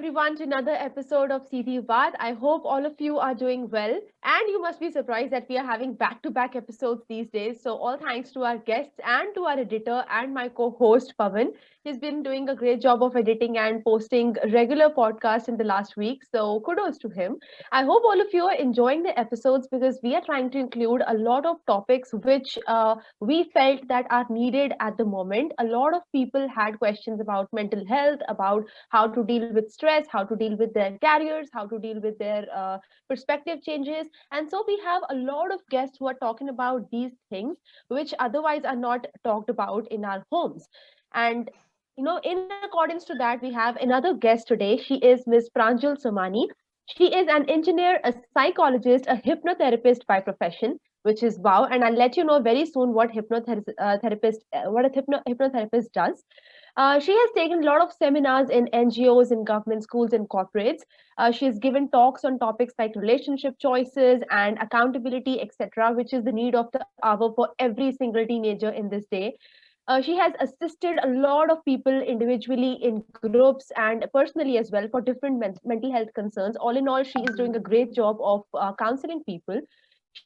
everyone to another episode of CD Baat. I hope all of you are doing well. And you must be surprised that we are having back to back episodes these days. So, all thanks to our guests and to our editor and my co host, Pavan. He's been doing a great job of editing and posting regular podcasts in the last week. So, kudos to him. I hope all of you are enjoying the episodes because we are trying to include a lot of topics which we felt that are needed at the moment. A lot of people had questions about mental health, about how to deal with stress, how to deal with their careers, how to deal with their perspective changes. And so we have a lot of guests who are talking about these things, which otherwise are not talked about in our homes. And in accordance to that, we have another guest today. She is Miss Pranjul Somani. She is an engineer, a psychologist, a hypnotherapist by profession, which is wow. And I'll let you know very soon what hypnotherapist does. She has taken a lot of seminars in NGOs, in government schools, and corporates. She has given talks on topics like relationship choices and accountability, etc., which is the need of the hour for every single teenager in this day. She has assisted a lot of people individually in groups and personally as well for different mental health concerns. All in all, she is doing a great job of counseling people.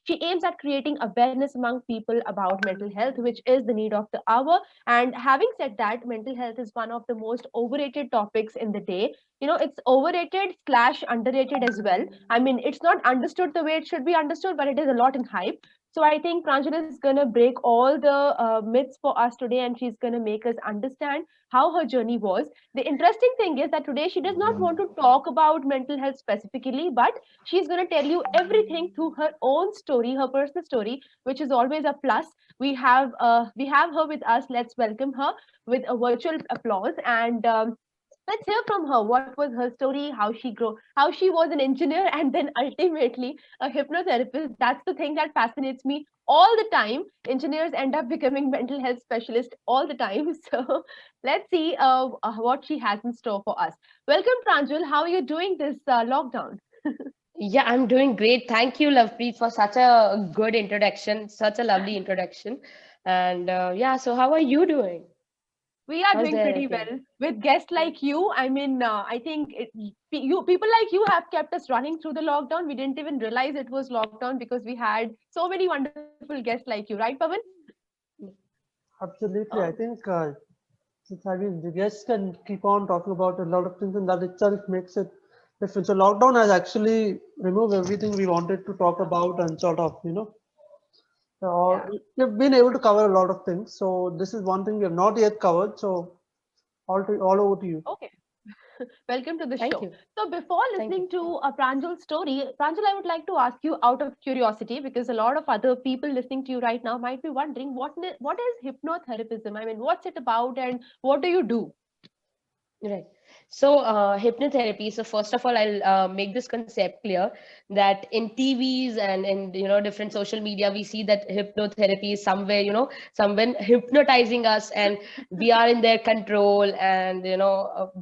She aims at creating awareness among people about mental health, which is the need of the hour. And having said that, mental health is one of the most overrated topics in the day. It's overrated slash underrated as well. I mean, it's not understood the way it should be understood, but it is a lot in hype. So I think Pranjal is going to break all the myths for us today, and she's going to make us understand how her journey was. The interesting thing is that today she does not want to talk about mental health specifically, but she's going to tell you everything through her own story, her personal story, which is always a plus. We have her with us. Let's welcome her with a virtual applause. And let's hear from her. What was her story? How she was an engineer, and then ultimately a hypnotherapist. That's the thing that fascinates me all the time. Engineers end up becoming mental health specialists all the time. So let's see what she has in store for us. Welcome, Pranjul. How are you doing this lockdown? Yeah, I'm doing great. Thank you, Lovepreet, for such a good introduction, such a lovely introduction. And yeah, so how are you doing? We are How's doing pretty everything? well with guests like you. I mean, I think you people like you have kept us running through the lockdown. We didn't even realize it was lockdown because we had so many wonderful guests like you, right, Pavan? Absolutely. I think the guests can keep on talking about a lot of things, and that itself makes it different. So lockdown has actually removed everything we wanted to talk about and sort of, Yeah. we've been able to cover a lot of things. So this is one thing we have not yet covered. So all over to you. Okay. Welcome to the Thank show. you. So, before Thank you. listening to Pranjal's story, Pranjal, I would like to ask you out of curiosity because a lot of other people listening to you right now might be wondering what is hypnotherapism? I mean, what's it about and what do you do? Right. So, hypnotherapy. So, first of all, I'll make this concept clear that in TVs and in different social media, we see that hypnotherapy is somewhere someone hypnotizing us, and we are in their control, and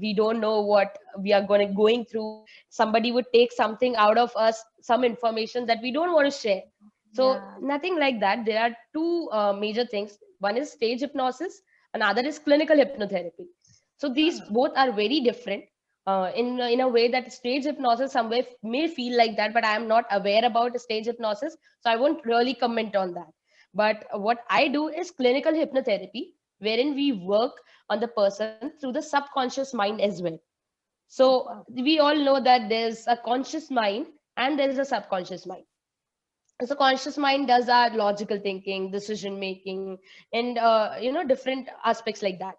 we don't know what we are going through. Somebody would take something out of us, some information that we don't want to share. So, Yeah. nothing like that. There are two major things. One is stage hypnosis, another is clinical hypnotherapy. So these both are very different in a way that stage hypnosis somewhere may feel like that, but I am not aware about stage hypnosis, so I won't really comment on that. But what I do is clinical hypnotherapy, wherein we work on the person through the subconscious mind as well. So Wow. we all know that there's a conscious mind and there is a subconscious mind. So conscious mind does our logical thinking, decision making, and different aspects like that.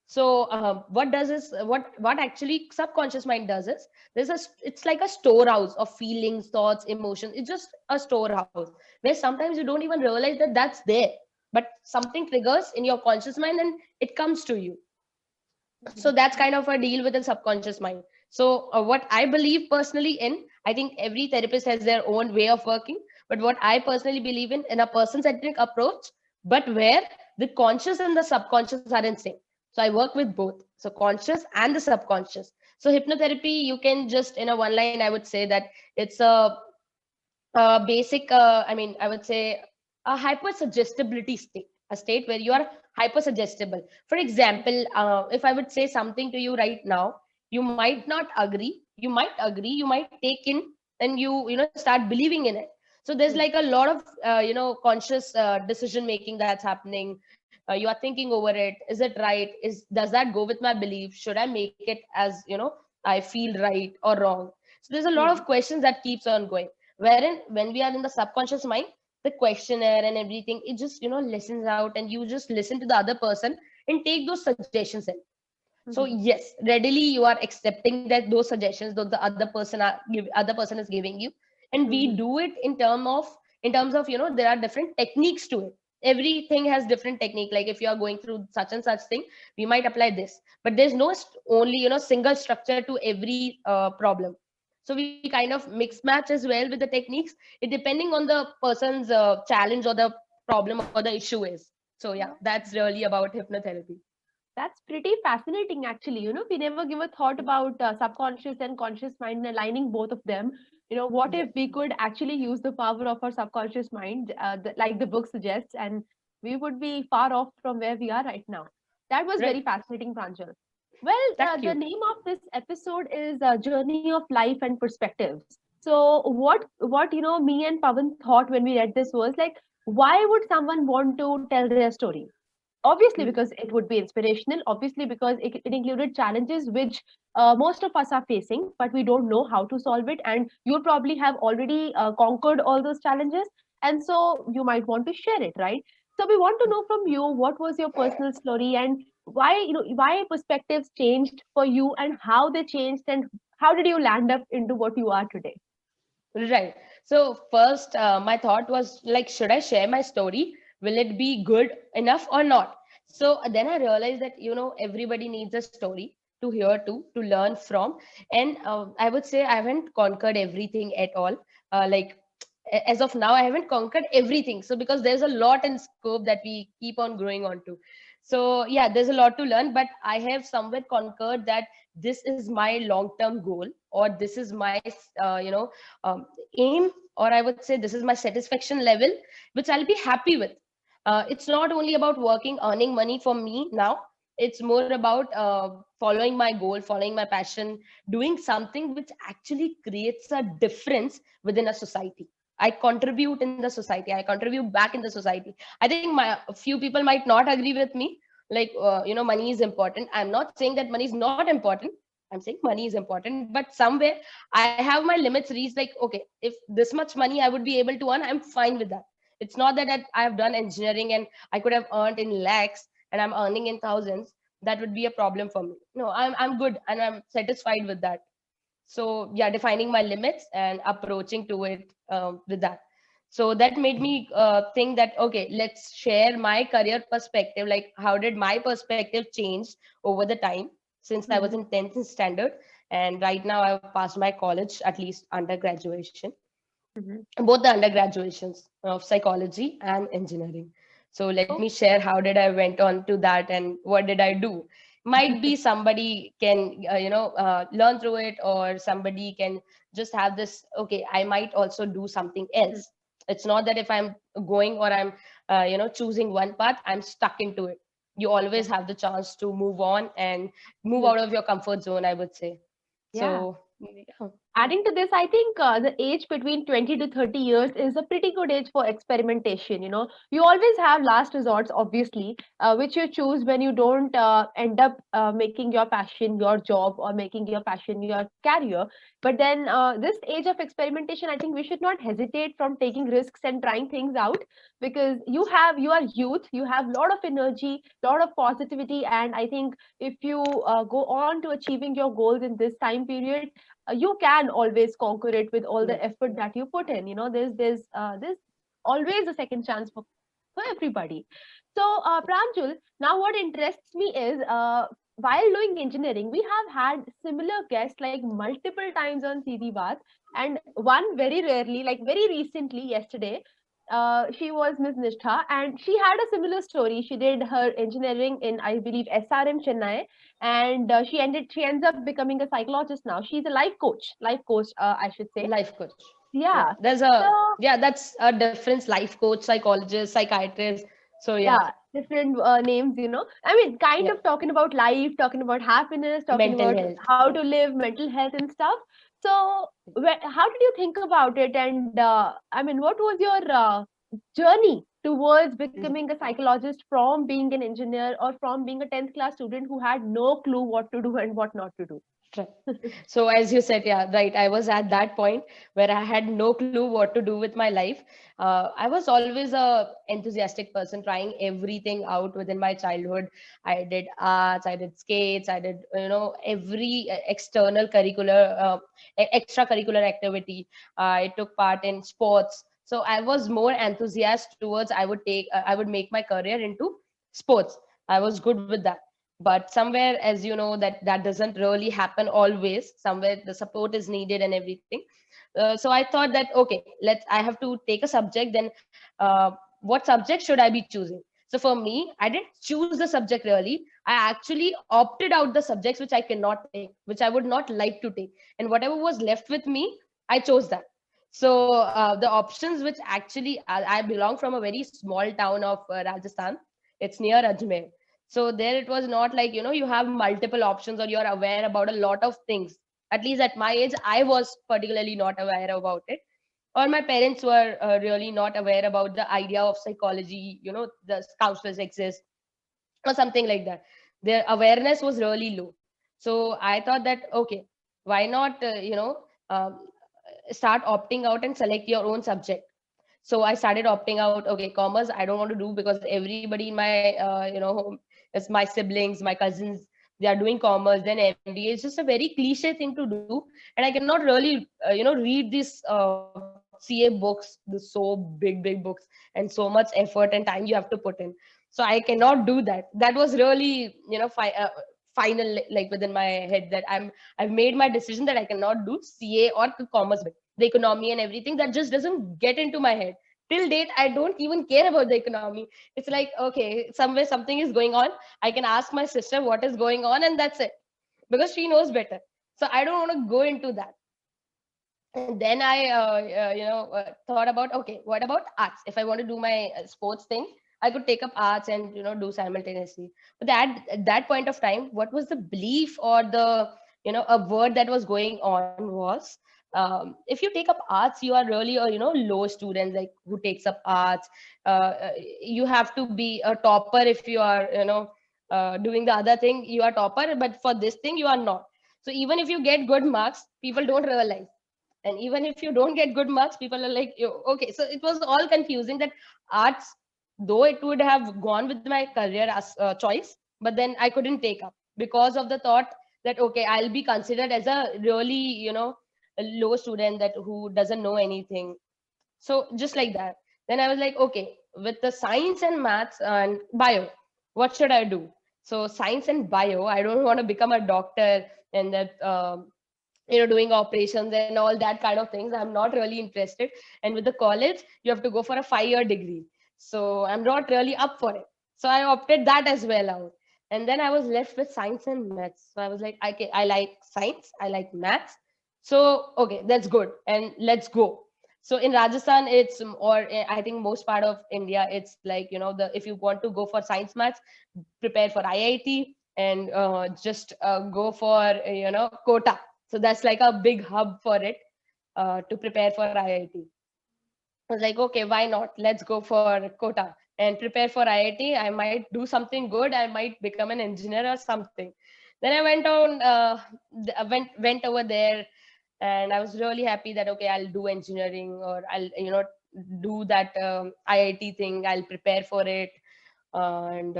So what does is what actually subconscious mind does is it's like a storehouse of feelings, thoughts, emotions. It's just a storehouse where sometimes you don't even realize that that's there, but something triggers in your conscious mind and it comes to you. So Mhm. that's kind of a deal with the subconscious mind. So what I believe personally in, I think every therapist has their own way of working, but what I personally believe in a person centric approach, but where the conscious and the subconscious are in sync. So I work with both, so conscious and the subconscious. So hypnotherapy, you can just in a one line, I would say that it's a basic I mean, I would say a hypersuggestibility state, a state where you are hypersuggestible. For example, if I would say something to you right now, You might not agree, you might take in, and you know start believing in it. So there's like a lot of conscious decision making that's happening. You are thinking over it. Is it right? Does that go with my belief? Should I make it as I feel right or wrong? So there's a lot of Hmm. questions that keeps on going, wherein when we are in the subconscious mind, the questionnaire and everything, it just listens out, and you just listen to the other person and take those suggestions in. So Hmm. yes, readily you are accepting that those suggestions that the other person is giving you, and we Hmm. do it in terms of there are different techniques to it. Everything has different technique. Like if you are going through such and such thing, we might apply this, but there's no only single structure to every problem. So we kind of mix match as well with the techniques, it depending on the person's challenge or the problem or the issue is. So yeah, that's really about hypnotherapy. That's pretty fascinating, actually. We never give a thought about subconscious and conscious mind and aligning both of them. What Yes. if we could actually use the power of our subconscious mind, like the book suggests, and we would be far off from where we are right now. That was Right. very fascinating, Pranjal. Well, Thank the you. name of this episode is Journey of Life and Perspectives. So, what me and Pavan thought when we read this was like, why would someone want to tell their story? Obviously Mhm. because it would be inspirational, obviously because it included challenges which most of us are facing, but we don't know how to solve it, and you probably have already conquered all those challenges, and so you might want to share it, right? So we want to know from you, what was your personal story, and why perspectives changed for you, and how they changed, and how did you land up into what you are today? Right. So first, my thought was like, should I share my story? Will it be good enough or not? So then I realized that everybody needs a story to hear to learn from, and I would say I haven't conquered everything at all. Like as of now, I haven't conquered everything. So because there's a lot in scope that we keep on growing on to. So yeah, there's a lot to learn, but I have somewhere conquered that this is my long-term goal, or this is my um, aim, or I would say this is my satisfaction level, which I'll be happy with. It's not only about working, earning money for me now. It's more about following my goal, following my passion, doing something which actually creates a difference within a society. I contribute in the society. I contribute back in the society. I think a few people might not agree with me. Like, money is important. I'm not saying that money is not important. I'm saying money is important, but somewhere I have my limits reached. Like, okay, if this much money I would be able to earn, I'm fine with that. It's not that I have done engineering and I could have earned in lakhs and I'm earning in thousands. That would be a problem for me. No, I'm good and I'm satisfied with that. So yeah, defining my limits and approaching to it with that. So that made me think that, okay, let's share my career perspective. Like, how did my perspective change over the time since I was Mhm. in 10th standard, and right now I've passed my college, at least undergraduation, Mhm. both the undergraduations of psychology and engineering. So let me Oh. share how did I went on to that and what did I do. Might be somebody can learn through it, or somebody can just have this, okay, I might also do something else. It's not that if I'm going, or I'm choosing one path, I'm stuck into it. You Yeah. always have the chance to move on and move out Absolutely. of your comfort zone, I would say. Yeah. So yeah. Adding to this, I think the age between 20 to 30 years is a pretty good age for experimentation. You always have last resorts, obviously, which you choose when you don't end up making your passion your job, or making your passion your career. But then this age of experimentation, I think we should not hesitate from taking risks and trying things out, because you are youth, you have a lot of energy, lot of positivity, and I think if you go on to achieving your goals in this time period, you can always conquer it with all the Yes. effort that you put in. There's always a second chance for everybody. So, Pranjul, now what interests me is, while doing engineering, we have had similar guests like multiple times on CD Baat, and one very rarely, like very recently, yesterday. She was Miss Nishtha, and she had a similar story. She did her engineering in, I believe, SRM Chennai, and she ends up becoming a psychologist now. She's a life coach, I should say. Life coach. Yeah, Yeah. there's So that's a difference. Life coach, psychologist, psychiatrist. So yeah, Yeah, different names, I mean, kind yeah, of talking about life, talking about happiness, talking mental about health. how to live, mental health and stuff. So how did you think about it? And I mean, what was your journey towards becoming a psychologist from being an engineer or from being a 10th class student who had no clue what to do and what not to do? Right. So as you said, yeah, right. I was at that point where I had no clue what to do with my life. I was always a enthusiastic person, trying everything out within my childhood. I did arts, I did skates, I did every external curricular, extracurricular activity. I took part in sports. So I was more enthusiastic towards I would make my career into sports. I was good with that, but somewhere, as you know, that doesn't really happen always. Somewhere the support is needed and everything. So I thought that, okay, I have to take a subject, then what subject should I be choosing? So for me, I didn't choose the subject really. I actually opted out the subjects which I cannot take, which I would not like to take, and whatever was left with me, I chose that. So the options which actually, I belong from a very small town of Rajasthan. It's near Ajmer. So there it was not like, you have multiple options or you're aware about a lot of things. At least at my age, I was particularly not aware about it, or my parents were really not aware about the idea of psychology, the counselors exist or something like that. Their awareness was really low. So I thought that, okay, why not start opting out and select your own subject. So I started opting out. Okay, commerce I don't want to do, because everybody in my home, it's my siblings, my cousins, they are doing commerce, then MBA. It's just a very cliche thing to do, and I cannot really read these CA books, the so big books, and so much effort and time you have to put in. So I cannot do that. That was really final, like within my head, that I've made my decision that I cannot do CA or commerce bit. The economy and everything, that just doesn't get into my head. Till date, I don't even care about the economy. It's like, okay, somewhere something is going on, I can ask my sister what is going on, and that's it, because she knows better. So I don't want to go into that. And then I thought about, okay, what about arts? If I want to do my sports thing, I could take up arts and do simultaneously. But at that point of time, what was the belief, or the a word that was going on was, if you take up arts, you are really a low student, like who takes up arts. You have to be a topper. If you are doing the other thing, you are topper, but for this thing you are not. So even if you get good marks, people don't realize. And even if you don't get good marks, people are like, okay. So it was all confusing, that arts, though it would have gone with my career as choice, but then I couldn't take up, because of the thought that, okay, I'll be considered as a really a low student, that who doesn't know anything. So just like that, then I was like, okay, with the science and maths and bio, what should I do? So science and bio, I don't want to become a doctor, and that doing operations and all that kind of things. I'm not really interested. And with the college, you have to go for a 5-year degree, so I'm not really up for it. So I opted that as well out. And then I was left with science and maths. So I was like, okay, I like science, I like maths. So okay, that's good, and let's go. So in Rajasthan, it's I think most part of India, it's like, the if you want to go for science maths, prepare for IIT, and just go for quota. So that's like a big hub for it, to prepare for IIT. I was like, okay, why not? Let's go for quota and prepare for IIT. I might do something good. I might become an engineer or something. Then I went on, went over there, and I was really happy that, okay, I'll do engineering, or I'll do that IIT thing. I'll prepare for it, and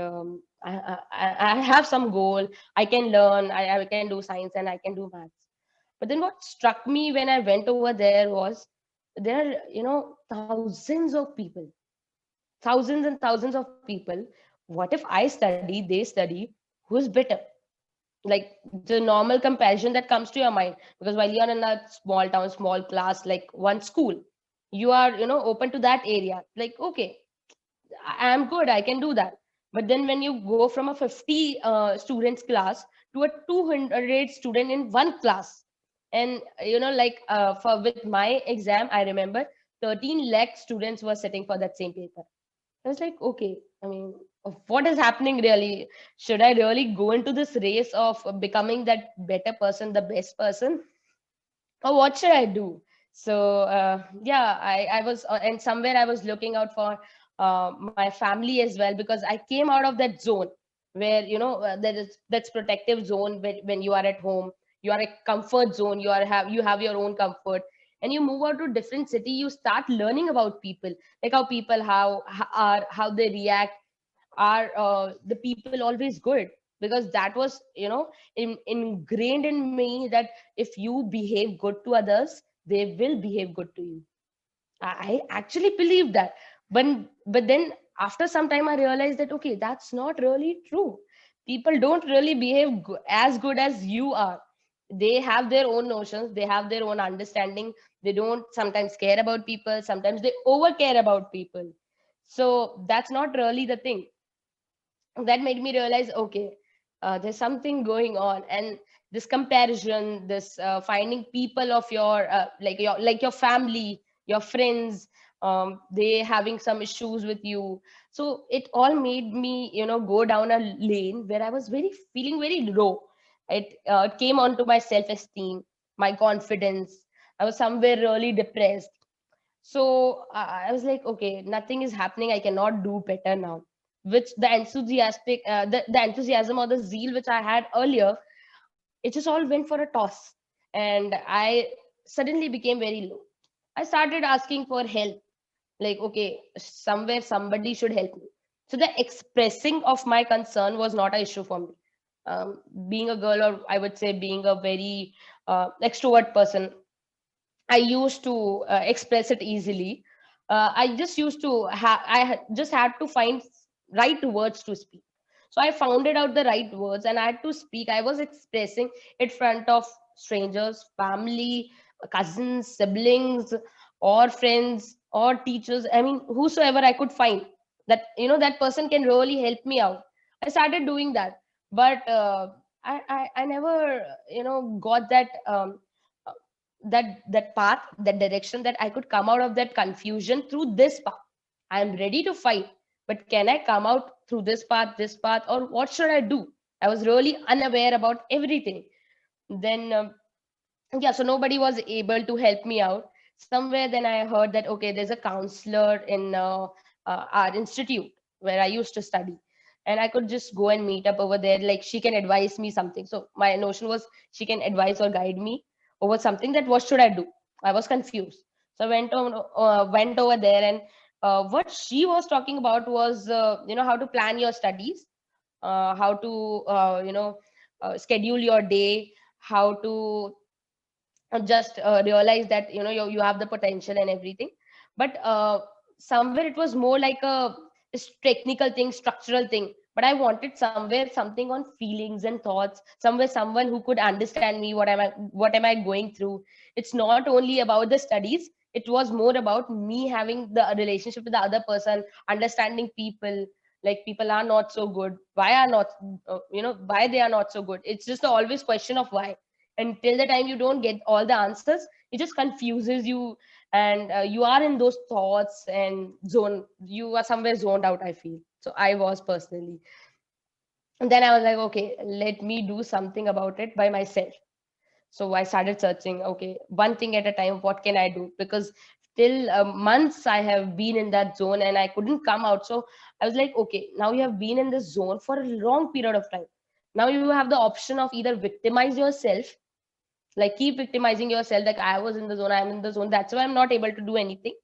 I have some goal. I can learn. I can do science and I can do maths. But then what struck me when I went over there was, there are thousands of people, thousands and thousands of people. What if I study, they study, who's better? Like the normal comparison that comes to your mind, because while you're in a small town, small class, like one school, you are open to that area, like, okay, I am good, I can do that. But then when you go from a 50 students class to a 200 student in one class, and like for with my exam, I remember 13 lakh students were sitting for that same paper. I was like, okay, I mean, what is happening really? Should I really go into this race of becoming that better person, the best person? Or what should I do? So, yeah, I was, and somewhere I was looking out for my family as well, because I came out of that zone where, there is that's protective zone when you are at home, you are a comfort zone, you have your own comfort, and you move out to different city, you start learning about people, like how people how they react. Are the people always good? Because that was, ingrained in me, that if you behave good to others, they will behave good to you. I actually believe that. But then after some time I realized that, okay, that's not really true. People don't really behave as good as you are. They have their own notions, they have their own understanding. They don't sometimes care about people, sometimes they over care about people. So that's not really the thing. That made me realize, okay, there's something going on. And this comparison, this finding people of your like your family, your friends, they having some issues with you. So it all made me, go down a lane where I was very feeling very low. It came onto my self esteem, my confidence. I was somewhere really depressed. So I was like, okay, nothing is happening. I cannot do better now. Which the enthusiasm or the zeal which I had earlier, it just all went for a toss, and I suddenly became very low. I started asking for help. Like, okay, somewhere somebody should help me. So the expressing of my concern was not an issue for me. Being a girl, or I would say being a very extrovert person, I used to express it easily. I just used to just had to find right words to speak. So I found it out the right words, and I had to speak. I was expressing it front of strangers, family, cousins, siblings, or friends, or teachers. I mean, whosoever I could find that, that person can really help me out. I started doing that, but I never, got that. That path, that direction, that I could come out of that confusion through this path. I am ready to fight, but can I come out through this path, or what should I do? I was really unaware about everything. Then yeah, so nobody was able to help me out. Somewhere then I heard that, okay, there's a counselor in our institute where I used to study, and I could just go and meet up over there, like she can advise me something. So my notion was, she can advise or guide me over something, that what should I do. I was confused. So I went over there, and what she was talking about was, how to plan your studies, how to schedule your day, how to just realize that, you have the potential and everything. But somewhere it was more like a technical thing, structural thing. But I wanted somewhere something on feelings and thoughts, somewhere someone who could understand me, what am I going through. It's not only about the studies, it was more about me having the relationship with the other person, understanding people. Like, people are not so good, why are not why they are not so good. It's just the always question of why. And till the time you don't get all the answers, it just confuses you. And you are in those thoughts and you are somewhere zoned out, I feel. So I was personally. And then I was like, okay, let me do something about it by myself. So I started searching, okay, one thing at a time, what can I do? Because till months I have been in that zone and I couldn't come out. So I was like, okay, now you have been in this zone for a long period of time. Now you have the option of either victimize yourself, like keep victimizing yourself, like I was in the zone, I'm in the zone, that's why I'm not able to do anything.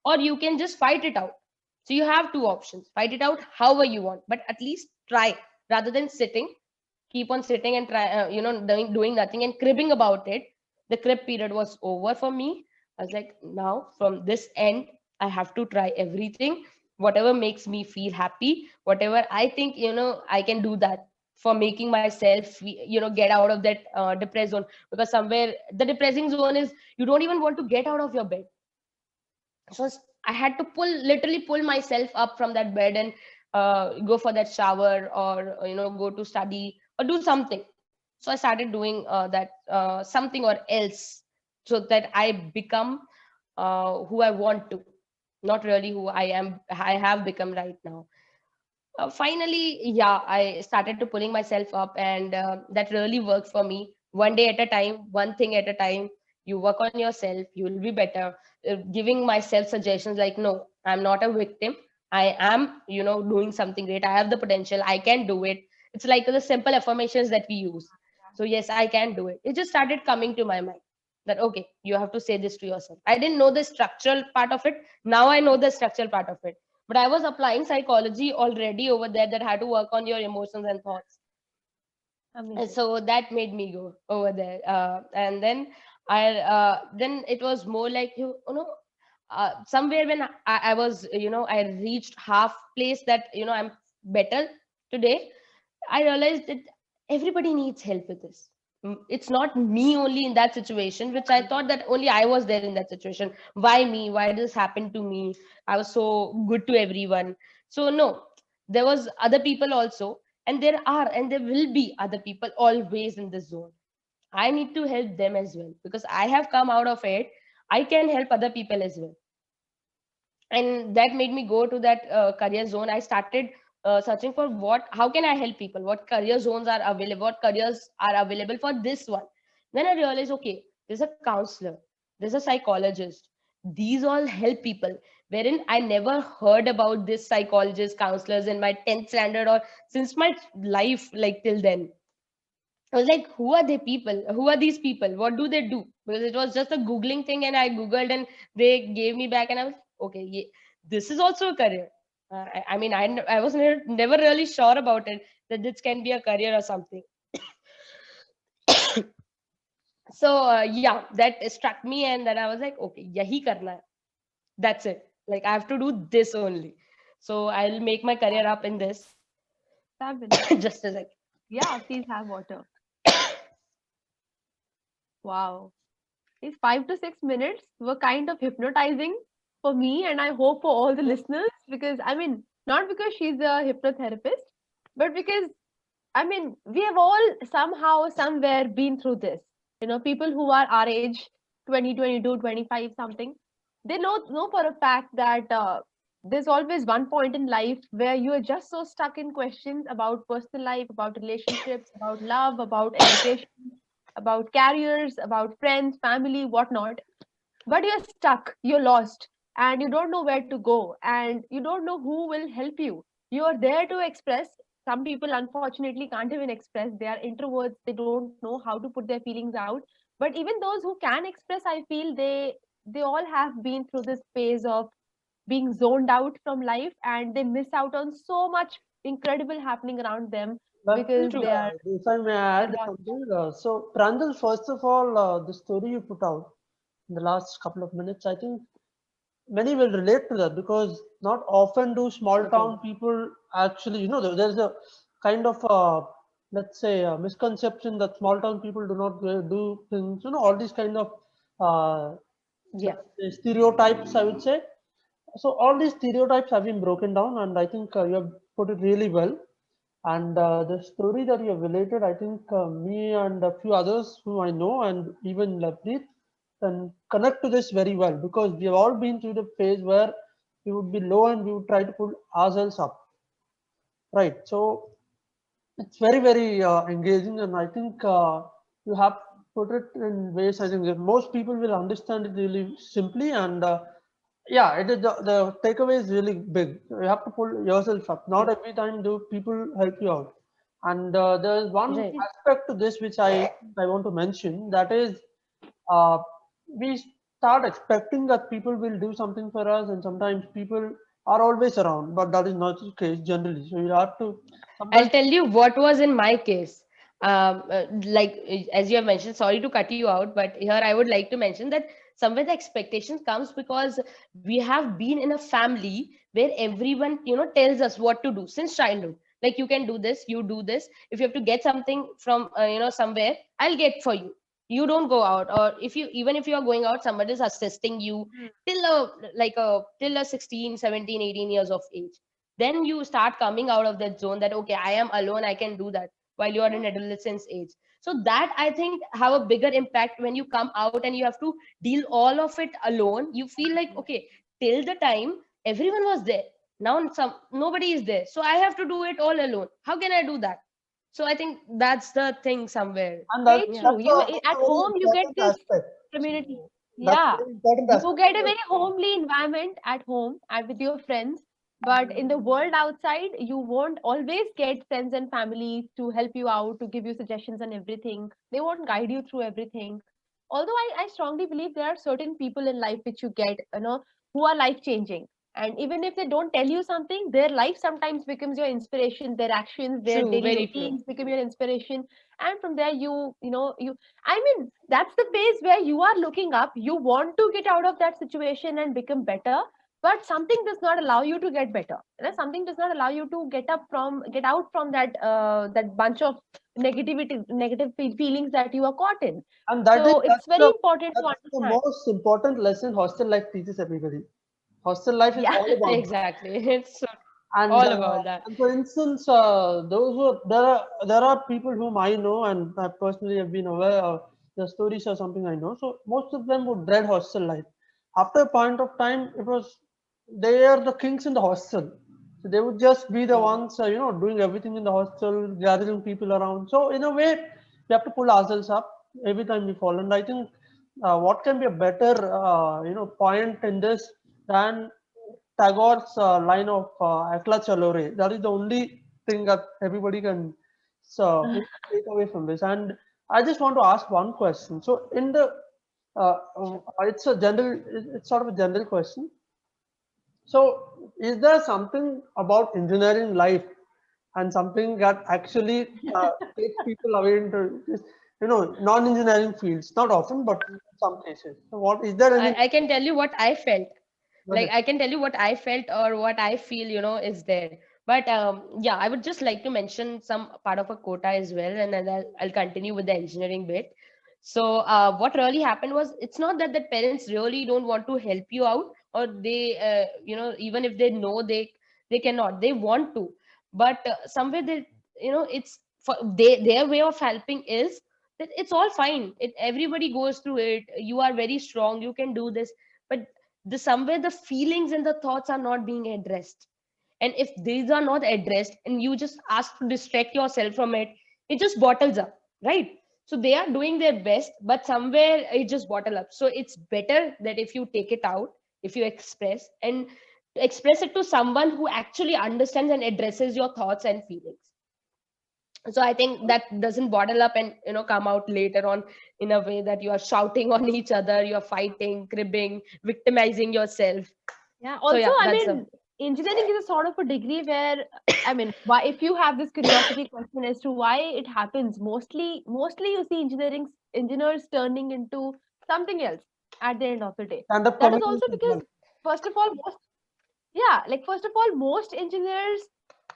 Or you can just fight it out. So you have two options: fight it out however you want, but at least try, rather than keep on sitting and try, doing nothing and cribbing about it. The crib period was over for me. I was like, now from this end, I have to try everything, whatever makes me feel happy, whatever I think, I can do that for making myself, get out of that depressed zone. Because somewhere the depressing zone is, you don't even want to get out of your bed. So I had to literally pull myself up from that bed and go for that shower, or go to study or do something. So I started doing that something or else, so that I become who I want to. not really who I have become right now. Finally, yeah, I started to pulling myself up, and that really worked for me. One day at a time, one thing at a time. You work on yourself, you will be better. Giving myself suggestions like, no, I'm not a victim. I am, doing something great. I have the potential. I can do it. It's like the simple affirmations that we use. So yes, I can do it. It just started coming to my mind that okay, you have to say this to yourself. I didn't know the structural part of it. Now I know the structural part of it, but I was applying psychology already over there that had to work on your emotions and thoughts. And Amazing. so that made me go over there. And then then it was more like, somewhere when I was, I reached half place that, I'm better today. I realized that everybody needs help with this. It's not me only in that situation, which I thought that only I was there in that situation. Why me? Why did this happen to me? I was so good to everyone. So no, there was other people also, and there are and there will be other people always in this zone. I need to help them as well because I have come out of it. I can help other people as well, and that made me go to that career zone. I started searching for how can I help people, what career zones are available, what careers are available for this one. Then I realized, okay, there's a counselor, there's a psychologist. These all help people, wherein I never heard about this psychologists, counselors in my 10th standard or since my life, like till then. I was like, who are they people? Who are these people? What do they do? Because it was just a Googling thing, and I Googled and they gave me back, and I was okay, yeah, this is also a career. I mean, I was never really sure about it that this can be a career or something. So, yeah, that struck me, and then I was like, okay, yahi karna hai. That's it. Like, I have to do this only. So, I'll make my career up in this. Fabulous. Just a sec. Yeah, please have water. Wow. These 5 to 6 minutes were kind of hypnotizing for me, and I hope for all the listeners, because I mean, not because she's a hypnotherapist, but because I mean, we have all somehow, somewhere been through this. People who are our age, 20, 22, 25, something, they know for a fact that there's always one point in life where you are just so stuck in questions about personal life, about relationships, about love, about education, about careers, about friends, family, whatnot. But you're stuck, you're lost, and you don't know where to go, and you don't know who will help you. You're there to express. Some people, unfortunately, can't even express. They are introverts, they don't know how to put their feelings out. But even those who can express, I feel they all have been through this phase of being zoned out from life, and they miss out on so much incredible happening around them But because True. they are if I may add lost. something, so Pranjal, first of all, the story you put out in the last couple of minutes, I think many will relate to that because not often do small Okay. town people actually, there's a kind of let's say a misconception that small town people do not do things, all these kind of uh, Yeah. let's say stereotypes, I would say. So all these stereotypes have been broken down, and I think you have put it really well. And the story that you have related, I think me and a few others who I know, and even Lavneet, can connect to this very well because we have all been through the phase where we would be low and we would try to pull ourselves up, right? So it's very, very engaging, and I think you have put it in ways I think that most people will understand it really simply. And yeah, it is the takeaway is really big. You have to pull yourself up. Not Yeah. every time do people help you out. And there is one Right. aspect to this which I want to mention. That is, uh, we start expecting that people will do something for us, and sometimes people are always around, but that is not the case generally. So you have to I'll sometimes. tell you what was in my case. Like as you have mentioned, sorry to cut you out, but here I would like to mention that somewhere the expectations comes because we have been in a family where everyone tells us what to do since childhood. Like you can do this, you do this. If you have to get something from somewhere, I'll get for you. You don't go out, or if you even if you are going out, somebody is assisting you till a 16, 17, 18 years of age. Then you start coming out of that zone that okay, I am alone, I can do that while you are in adolescence age. So that I think have a bigger impact when you come out and you have to deal all of it alone. You feel like okay, till the time everyone was there. Now nobody is there, so I have to do it all alone. How can I do that? So I think that's the thing somewhere. And Very Yeah. true. that's a At very home you get important this aspect. community. That's a Yeah, very important you aspect. get a very homely environment at home and with your friends. But in the world outside, you won't always get friends and family to help you out, to give you suggestions on everything. They won't guide you through everything. Although I strongly believe there are certain people in life which you get, who are life changing. And even if they don't tell you something, their life sometimes becomes your inspiration. Their actions, their True, daily very true. routines become your inspiration. And from there, I mean, that's the phase where you are looking up. You want to get out of that situation and become better, but something does not allow you to get better. Something does not allow you to get out from that bunch of negative feelings that you are caught in. And So it's very important to that's the understand. most important lesson hostel life teaches everybody. Hostel life is Yeah. all about that. Exactly. It's And all about that. and for instance, those who there are people whom I know, and I personally have been aware of the stories or something I know. So most of them would dread hostel life. After a point of time, it was they are the kings in the hostel. So they would just be the Hmm. ones, doing everything in the hostel, gathering people around. So in a way, we have to pull ourselves up every time we fall. And I think what can be a better, point in this than Tagore's line of Ekla Chalore. That is the only thing that everybody can take away from this. And I just want to ask one question. So, it's sort of a general question. So, is there something about engineering life and something that actually takes people away into non-engineering fields? Not often, but in some cases. So, what is there any? I can tell you what I felt. Go Like ahead. I can tell you what I felt or what I feel, is there. But yeah, I would just like to mention some part of a quota as well, and then I'll continue with the engineering bit. So what really happened was, it's not that the parents really don't want to help you out, or they, even if they know they cannot, they want to, but somewhere they, it's for their way of helping is that it's all fine. Everybody goes through it. You are very strong. You can do this, but the somewhere the feelings and the thoughts are not being addressed. And if these are not addressed and you just ask to distract yourself from it, it just bottles up, right? So they are doing their best, but somewhere it just bottle up. So it's better that if you take it out, if you express, and express it to someone who actually understands and addresses your thoughts and feelings. So I think that doesn't bottle up and come out later on in a way that you are shouting on each other, you're fighting, cribbing, victimizing yourself. Yeah. So Also, yeah, I that's a mean, engineering is a sort of a degree where, I mean, why, if you have this curiosity question as to why it happens, mostly you see engineers turning into something else at the end of the day. Stand-up That is comedians also as because, well. first of all, yeah, like first of all, most engineers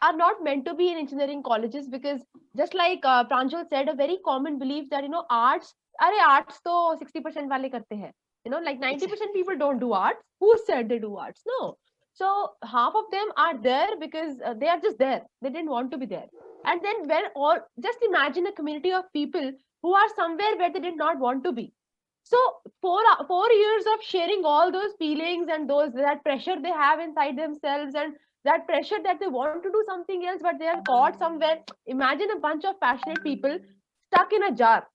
are not meant to be in engineering colleges because just like Pranjul said, a very common belief that arts, arts to 60% wale karte hain. Like exactly. 90% people don't do arts. Who said they do arts? No. So half of them are there because they are just there. They didn't want to be there. And then when all, just imagine a community of people who are somewhere where they did not want to be. So 4 years of sharing all those feelings and that pressure they have inside themselves, and that pressure that they want to do something else but they are caught somewhere. Imagine a bunch of passionate people stuck in a jar.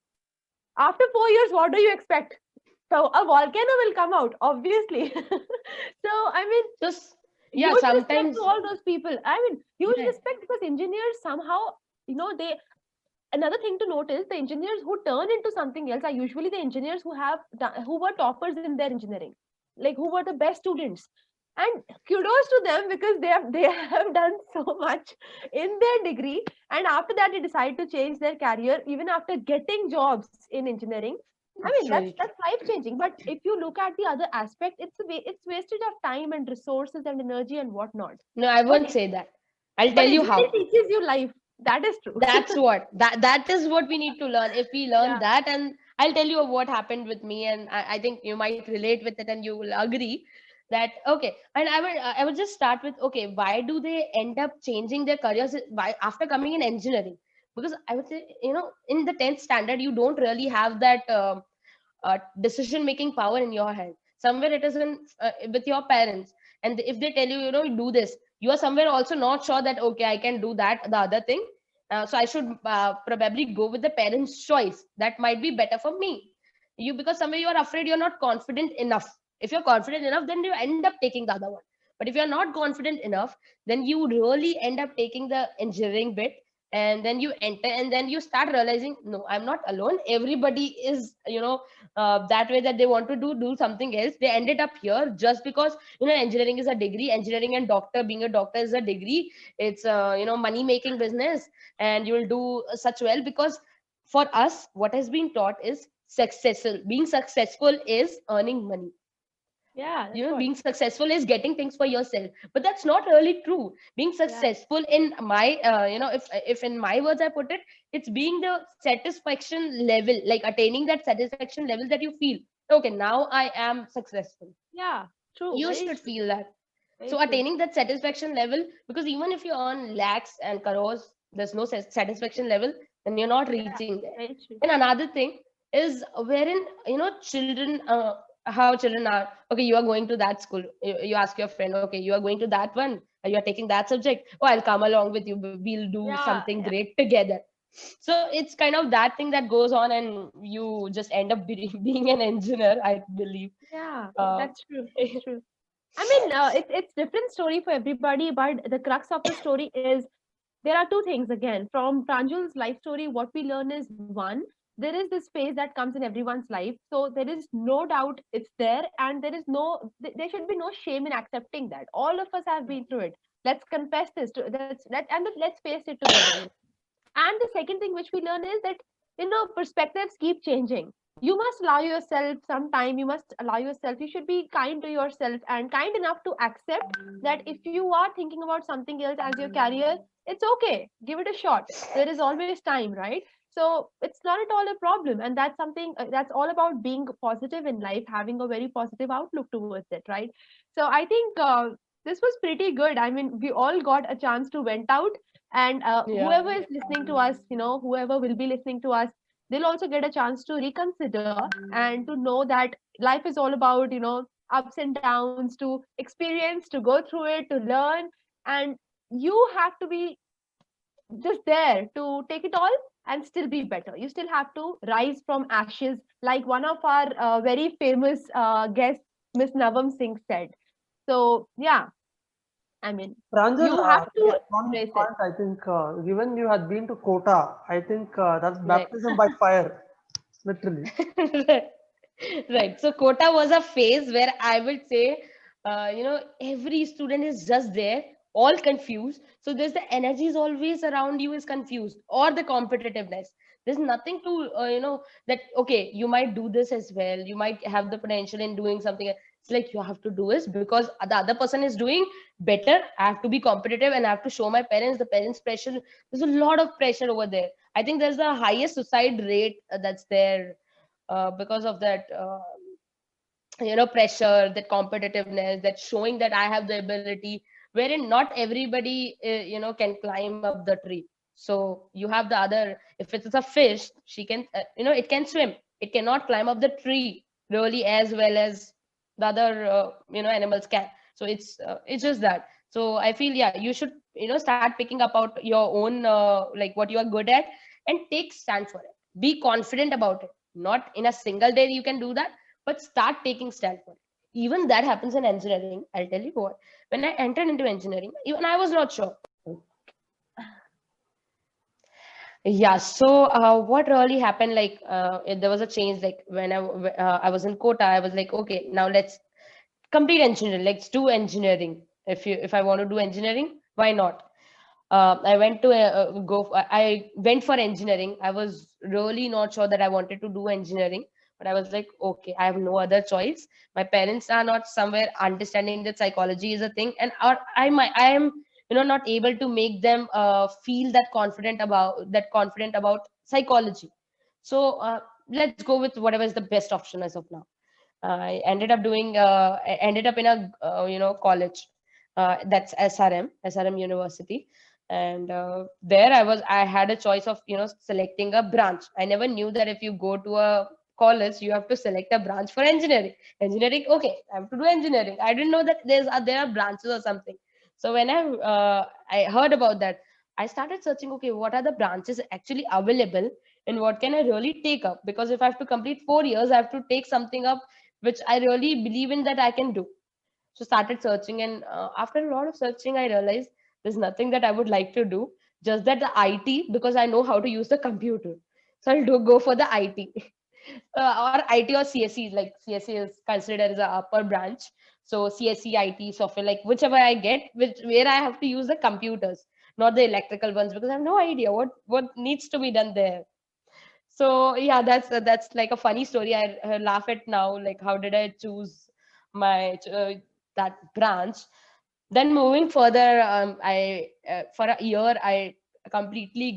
After 4 years, what do you expect? So a volcano will come out, obviously. So I mean, Just yeah, huge respect to sometimes all those people. I mean, huge yeah, respect because engineers somehow, they, another thing to note is the engineers who turn into something else are usually the engineers who were toppers in their engineering, like who were the best students. And kudos to them because they have done so much in their degree, and after that they decide to change their career even after getting jobs in engineering. I mean, it's very true. that's life changing. But if you look at the other aspect, it's wastage of time and resources and energy and whatnot. No, I but won't say that. I'll but tell you engineering how. teaches you life. That is true. That is what we need to learn. If we learn Yeah. that, and I'll tell you what happened with me, and I think you might relate with it and you will agree that okay. And I would just start with, okay, why do they end up changing their careers why after coming in engineering? Because I would say, in the 10th standard you don't really have that decision making power in your hand. somewhere it is in with your parents. And if they tell you, do this, you are somewhere also not sure that okay, I can do that, the other thing. So I should probably go with the parents choice, that might be better for me. You, because somewhere you are afraid, you're not confident enough. If you're confident enough, then you end up taking the other one. But if you're not confident enough, then you really end up taking the engineering bit. And then you enter, and then you start realizing, no, I'm not alone. Everybody is, that way, that they want to do something else. They ended up here just because, engineering is a degree. Engineering and doctor, being a doctor is a degree. It's money making business, and you will do such well. Because for us, what has been taught is successful, being successful is earning money. Yeah, that's what. Being successful is getting things for yourself, but that's not really true. Being Yeah, successful, in my if in my words I put it, it's being the satisfaction level, like attaining that satisfaction level that you feel, okay, now I am successful. yeah, true, You very should true, feel that. very So true. attaining that satisfaction level, because even if you earn lakhs and crores, there's no satisfaction level, then you're not Yeah, reaching there. very true. And another thing is wherein, children, how children are, okay, you are going to that school, you ask your friend, okay, you are going to that one, you are taking that subject, oh, I'll come along with you, we'll do Yeah, something yeah, great together. So it's kind of that thing that goes on, and you just end up being an engineer, I believe. yeah, uh, that's true, that's true. I mean, it's different story for everybody, but the crux of the story is there are two things again. From Pranjul's life story, what we learn is one, there is this phase that comes in everyone's life. So there is no doubt it's there, and there is there should be no shame in accepting that. All of us have been through it. Let's confess this. Let's face it together. And the second thing which we learn is that, perspectives keep changing. You must allow yourself some time. You must allow yourself. You should be kind to yourself and kind enough to accept that if you are thinking about something else as your career, it's okay. Give it a shot. There is always time, right? So it's not at all a problem. And that's something that's all about being positive in life, having a very positive outlook towards it, right? So I think this was pretty good. I mean, we all got a chance to vent out, and yeah. whoever is listening to us, whoever will be listening to us, they'll also get a chance to reconsider and to know that life is all about, ups and downs, to experience, to go through it, to learn. And you have to be just there to take it all and still be better. You still have to rise from ashes, like one of our very famous guests, Miss Navam Singh, said. So yeah, I mean, Pranjal, you have just to one embrace it. point, I think, given you had been to Kota, I think that's Right. baptism by fire, literally. Right. So quota was a phase where I would say, every student is just there, all confused. So there's the energy is always around you is confused, or the competitiveness. There's nothing to, that, okay, you might do this as well. You might have the potential in doing something. It's like you have to do this because the other person is doing better. I have to be competitive and I have to show my parents, the parents' pressure. There's a lot of pressure over there. I think there's the highest suicide rate that's there because of that pressure, that competitiveness, that showing that I have the ability, wherein not everybody can climb up the tree. So you have the other, if it's a fish, she can it can swim, it cannot climb up the tree really as well as the other animals can. So it's just that. So I feel, yeah, you should start picking up out your own like what you are good at, and take stand for it. Be confident about it. Not in a single day you can do that, but start taking stand for it. Even that happens in engineering. I'll tell you what. When I entered into engineering, even I was not sure. Yeah. So what really happened? Like there was a change. Like when I was in Kota, I was like, okay, now let's complete engineering. Let's do engineering. If I want to do engineering, why not? I went to I went for engineering. I was really not sure that I wanted to do engineering, but I was like, okay, I have no other choice. My parents are not somewhere understanding that psychology is a thing, and I am not able to make them feel confident about psychology. So let's go with whatever is the best option as of now. I ended up I ended up in a college, that's SRM University, and there I had a choice of selecting a branch. I never knew that if you go to a college, you have to select a branch for engineering. Engineering, okay, I have to do engineering. I didn't know that there are branches or something. So when I heard about that, I started searching, okay, what are the branches actually available and what can I really take up? Because if I have to complete 4 years, I have to take something up which I really believe in that I can do. So started searching, and after a lot of searching, I realized there's nothing that I would like to do. Just that the IT, because I know how to use the computer, so I'll go for the IT. Or IT or CSE. Like CSE is considered as a upper branch. So CSE, IT, software, like whichever I get, where I have to use the computers, not the electrical ones, because I have no idea what needs to be done there. So yeah, that's like a funny story. I laugh at now, like how did I choose my that branch. Then moving further, I for a year I completely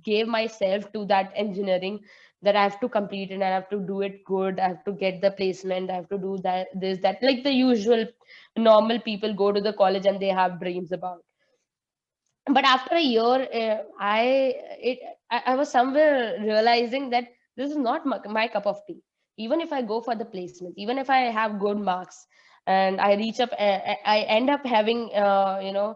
gave myself to that engineering, that I have to complete and I have to do it good. I have to get the placement. I have to do that, this, that, like the usual normal people go to the college and they have dreams about. But after a year, it I was somewhere realizing that this is not my cup of tea. Even if I go for the placement, even if I have good marks and I reach up, I end up having a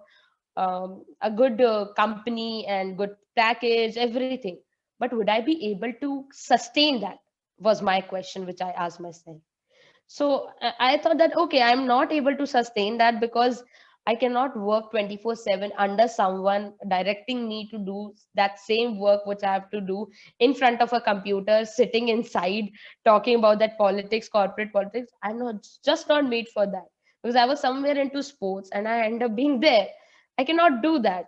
good company and good package, everything. But would I be able to sustain that? Was my question, which I asked myself. So I thought that, okay, I'm not able to sustain that because I cannot work 24/7 under someone directing me to do that same work which I have to do in front of a computer, sitting inside, talking about that politics, corporate politics. I'm not just not made for that, because I was somewhere into sports and I end up being there. I cannot do that.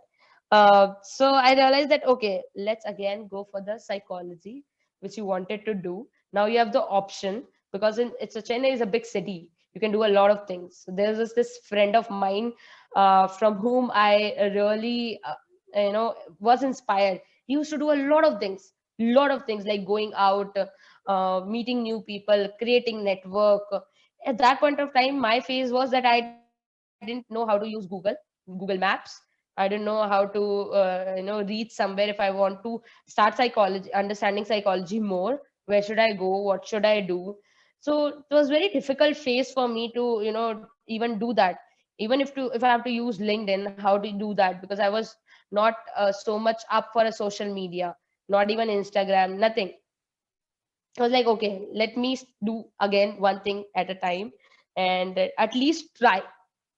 So I realized that, okay, let's again go for the psychology, which you wanted to do. Now you have the option, because it's a Chennai is a big city. You can do a lot of things. So there's this friend of mine from whom I really was inspired. He used to do a lot of things like going out, meeting new people, creating network. At that point of time, my phase was that I didn't know how to use Google Maps. I didn't know how to reach somewhere. If I want to start psychology, understanding psychology more, where should I go, what should I do? So it was very difficult phase for me to even do that. Even if I have to use LinkedIn, how to do that, because I was not so much up for a social media, not even Instagram, nothing. I was like, okay, let me do again one thing at a time, and at least try.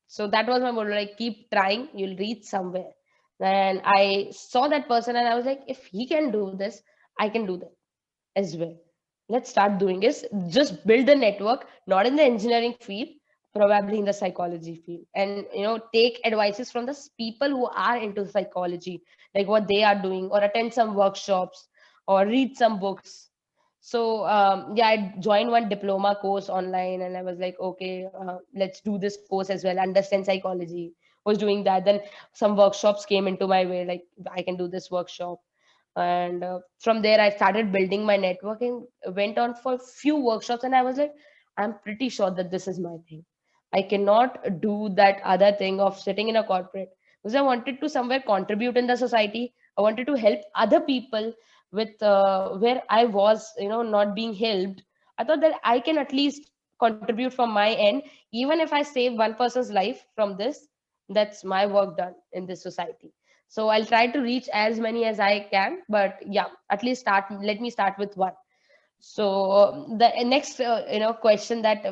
So that was my motto, like keep trying, you'll reach somewhere. And I saw that person and I was like, if he can do this, I can do that as well. Let's start doing this. Just build a network, not in the engineering field, probably in the psychology field, and take advices from the people who are into psychology, like what they are doing, or attend some workshops, or read some books. So yeah, I joined one diploma course online, and I was like, okay, let's do this course as well, understand psychology. Was doing that. Then some workshops came into my way, like I can do this workshop. And from there I started building my network and went on for few workshops, and I was like, I'm pretty sure that this is my thing. I cannot do that other thing of sitting in a corporate, because I wanted to somewhere contribute in the society. I wanted to help other people with where I was not being helped. I thought that I can at least contribute from my end. Even if I save one person's life from this, that's my work done in this society. So I'll try to reach as many as I can, but yeah, at least let me start with one. So the next question that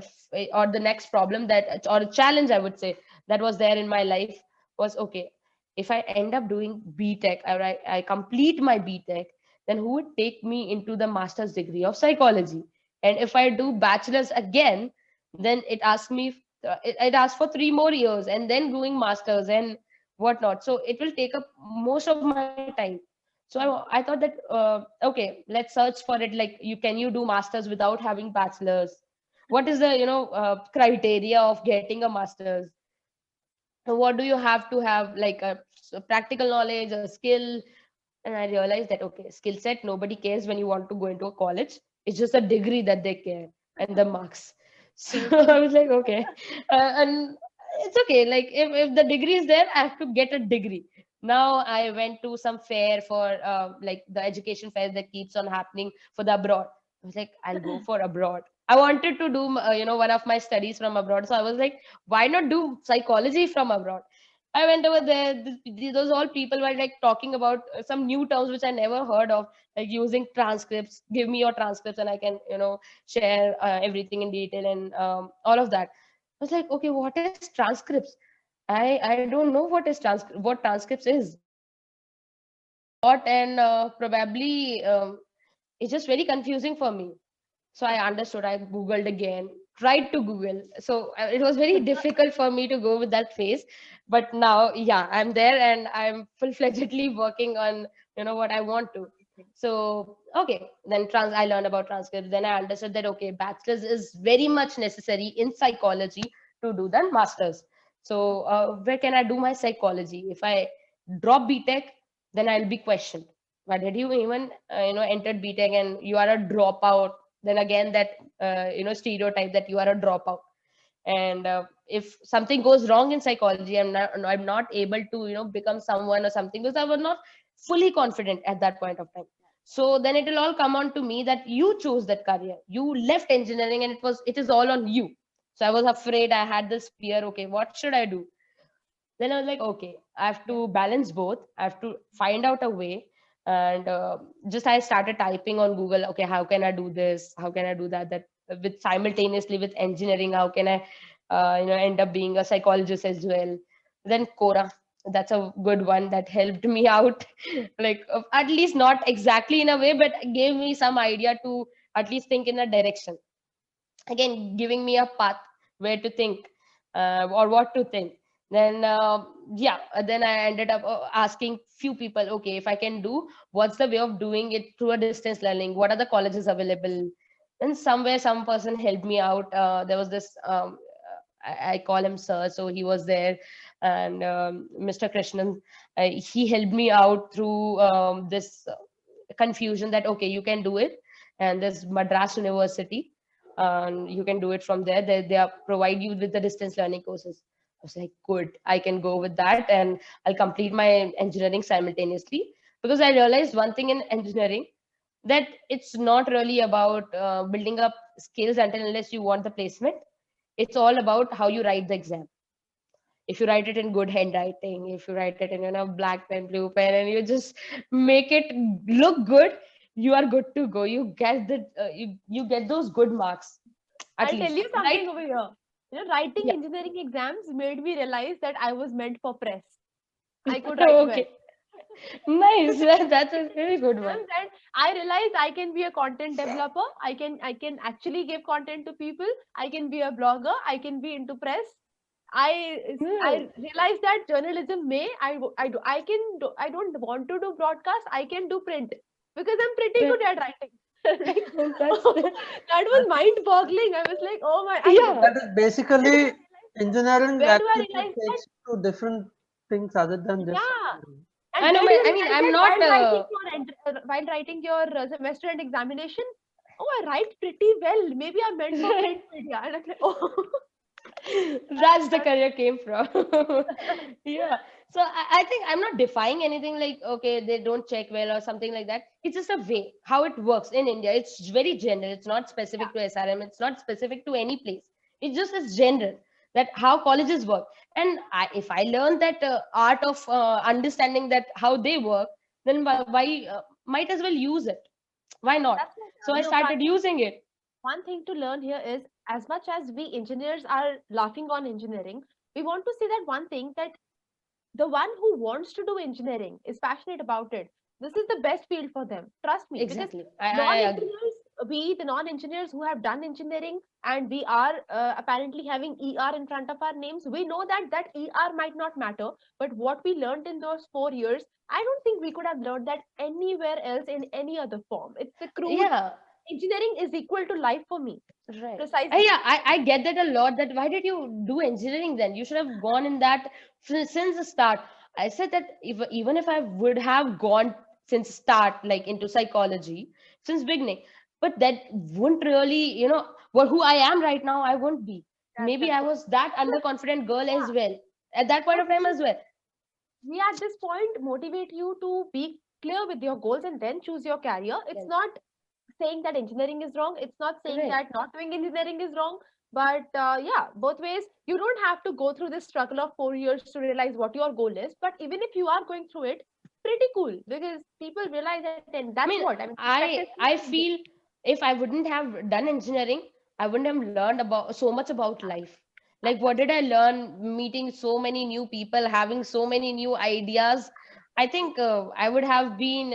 or the next problem that, or challenge I would say, that was there in my life was, okay, if I end up doing BTech, or I complete my BTech, then who would take me into the master's degree of psychology? And if I do bachelor's again, then it asks me, it asks for 3 more years and then doing masters and whatnot. So it will take up most of my time. So I thought that okay, let's search for it. Like, can you do masters without having bachelor's? What is the criteria of getting a master's? What do you have to have, like a practical knowledge, a skill? And I realized that, okay, skill set, nobody cares when you want to go into a college. It's just a degree that they care, and the marks. So I was like, okay, and it's okay. Like, if the degree is there, I have to get a degree. Now I went to some fair for like the education fair that keeps on happening for the abroad. I was like, I'll go for abroad. I wanted to do, one of my studies from abroad. So I was like, why not do psychology from abroad? I went over there. Those all people were like talking about some new terms which I never heard of, like using transcripts. Give me your transcripts and I can, share everything in detail and all of that. I was like, okay, what is transcripts? I don't know what transcripts is. So I learned a lot, and probably it's just very confusing for me. So I understood. I googled again, tried to google. So it was very difficult for me to go with that phase. But now, yeah, I'm there and I'm full-fledgedly working on what I want to. So okay, then I learned about transcripts. Then I understood that okay, bachelor's is very much necessary in psychology to do the masters. So where can I do my psychology? If I drop btech, then I'll be questioned. Why did you even entered btech and you are a dropout? Then again, that stereotype that you are a dropout. And if something goes wrong in psychology, I'm not able to become someone or something, because I was not fully confident at that point of time. So then it will all come on to me that you chose that career, you left engineering, and it is all on you. So I was afraid, I had this fear, okay, what should I do? Then I was like, okay, I have to balance both. I have to find out a way. And just I started typing on Google, okay, how can I do this? How can I do that? That with simultaneously with engineering, how can I, end up being a psychologist as well? Then Quora, that's a good one that helped me out. Like at least not exactly in a way, but gave me some idea to at least think in a direction, again giving me a path where to think, or what to think. Then yeah, then I ended up asking few people, okay, if I can do, what's the way of doing it through a distance learning, what are the colleges available? And somewhere some person helped me out. There was this I call him sir, so he was there. And Mr. Krishnan, he helped me out through this confusion that okay, you can do it, and there's Madras University, and you can do it from there. They are provide you with the distance learning courses. I was like, good, I can go with that, and I'll complete my engineering simultaneously. Because I realized one thing in engineering, that it's not really about building up skills until unless you want the placement. It's all about how you write the exam. If you write it in good handwriting, if you write it in black pen, blue pen, and you just make it look good, you are good to go. You get the you get those good marks at I'll tell least, you right? something over here. Writing Yeah. engineering exams made me realize that I was meant for press. I could write well. Okay, nice. That's a very good one. Exams, and I realized I can be a content developer. I can actually give content to people. I can be a blogger. I can be into press. I realized that journalism may I can do, I don't want to do broadcast. I can do print because I'm pretty Well, good at writing. Like that's that was mind boggling. I was like, oh my, yeah. That is basically engineering where do I actually realize that? takes to different things other than just Yeah. engineering. And I know. where do you I mean, realize I'm that not. while writing your semester and examination? Oh, I write pretty well. Maybe I'm meant for print media. And I'm like, oh, That's the career came from. Yeah. So I think I'm not defying anything like okay, they don't check well or something like that. It's just a way how it works in India. It's very general. It's not yeah, specific to SRM. It's not specific to any place. It just is general, that how colleges work. And if I learn that art of understanding that how they work, then why might as well use it? Why not? that's what, So I started using it. one thing to learn here is, as much as we engineers are laughing on engineering, we want to say that one thing, that the one who wants to do engineering is passionate about it. This is the best field for them. Trust me, because Exactly. I agree. non-engineers, we the non-engineers who have done engineering, and we are apparently having ER in front of our names, we know that that ER might not matter, but what we learned in those 4 years, I don't think we could have learned that anywhere else in any other form. It's a crude. Yeah. Engineering is equal to life for me, Right. precisely. Yeah, I get that a lot. That why did you do engineering then? You should have gone in that since the start. I said that even if I would have gone since start, like into psychology since beginning, but that wouldn't really, what who I am right now, I won't be. That's Maybe the I point. was that underconfident girl as Yeah. well at that point But of time as well. we at this point motivate you to be clear with your goals and then choose your career. It's Yes. not saying that engineering is wrong. It's not saying Right. that not doing engineering is wrong. But yeah, both ways. You don't have to go through this struggle of 4 years to realize what your goal is. But even if you are going through it, pretty cool because people realize that, and that's I what mean, I mean. Perspective I feel if I wouldn't have done engineering, I wouldn't have learned about so much about life. Like, what did I learn? Meeting so many new people, having so many new ideas. I think I would have been,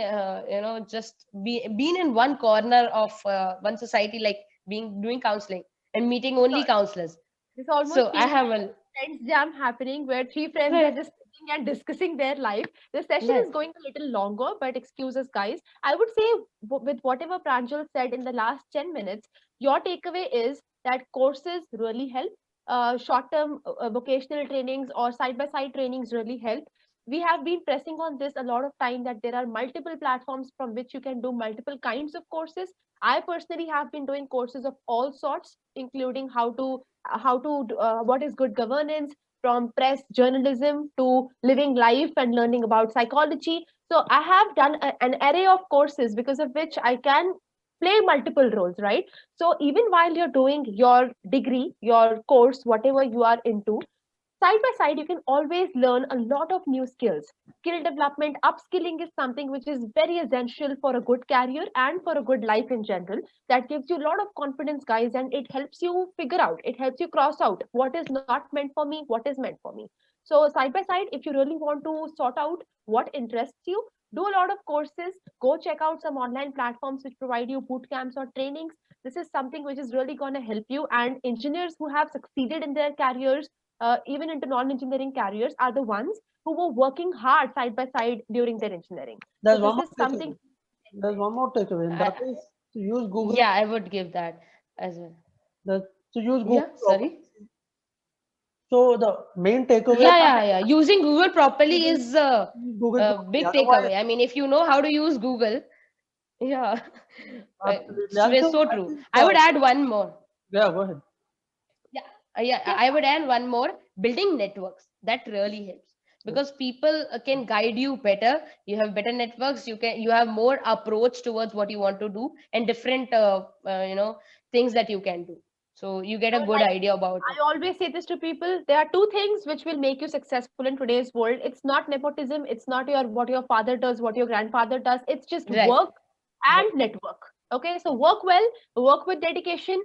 just been in one corner of one society, like being doing counseling and meeting only counselors. This almost So I feels have like a friends jam happening where three friends are right, just sitting and discussing their life. The session right, is going a little longer, but excuse us, guys. I would say, with whatever Pranjal said in the last 10 minutes, your takeaway is that courses really help. Short term vocational trainings or side by side trainings really help. We have been pressing on this a lot of time that there are multiple platforms from which you can do multiple kinds of courses. I personally have been doing courses of all sorts, including what is good governance, from press journalism to living life and learning about psychology. So I have done an array of courses because of which I can play multiple roles, right? So even while you're doing your degree, your course, whatever you are into, side by side you can always learn a lot of new skills. Skill development, upskilling is something which is very essential for a good career and for a good life in general. That gives you a lot of confidence, guys, and it helps you figure out, it helps you cross out what is not meant for me, what is meant for me. So side by side, if you really want to sort out what interests you, do a lot of courses, go check out some online platforms which provide you boot camps or trainings. This is something which is really going to help you. And engineers who have succeeded in their careers, even into non-engineering careers, are the ones who were working hard side by side during their engineering. So There's one this more is something. takeaway. There's one more takeaway, and that I, is to use Google. yeah, I would give that as well. That to use Google Yeah, properly. sorry. So the main takeaway, Yeah, yeah, yeah. Using Google properly Google, is use Google a properly. big Otherwise, takeaway. I mean, if you know how to use Google, yeah, absolutely. it's Also, so I true. think, I would add one more. yeah, go ahead. Yeah, yeah, Yes, I would add one more. Building networks that really helps because people can guide you better. You have better networks. You have more approach towards what you want to do and different things that you can do. So you get a good like idea about it. I always say this to people, there are two things which will make you successful in today's world. It's not nepotism, it's not your what your father does, what your grandfather does. It's just Right, work right. and network. Okay, so work well, work with dedication,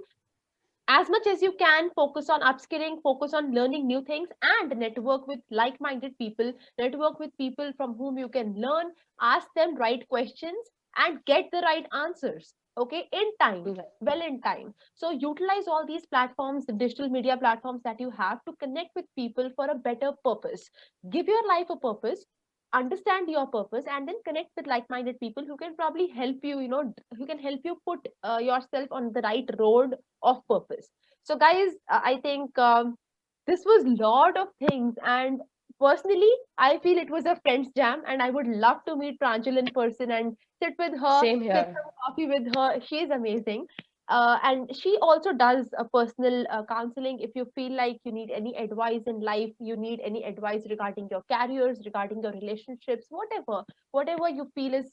as much as you can, focus on upskilling, focus on learning new things, and network with like-minded people, network with people from whom you can learn, ask them right questions, and get the right answers, okay, in time, Right. well in time. So utilize all these platforms, the digital media platforms that you have, to connect with people for a better purpose. Give your life a purpose, understand your purpose, and then connect with like-minded people who can probably help you, who can help you put yourself on the right road of purpose. So, guys, I think this was lot of things, and personally, I feel it was a friends jam, and I would love to meet Pranjal in person and sit with her, Same sip here. some coffee with her. She's amazing. And she also does a personal counseling. If you feel like you need any advice in life, you need any advice regarding your careers, regarding your relationships, whatever you feel is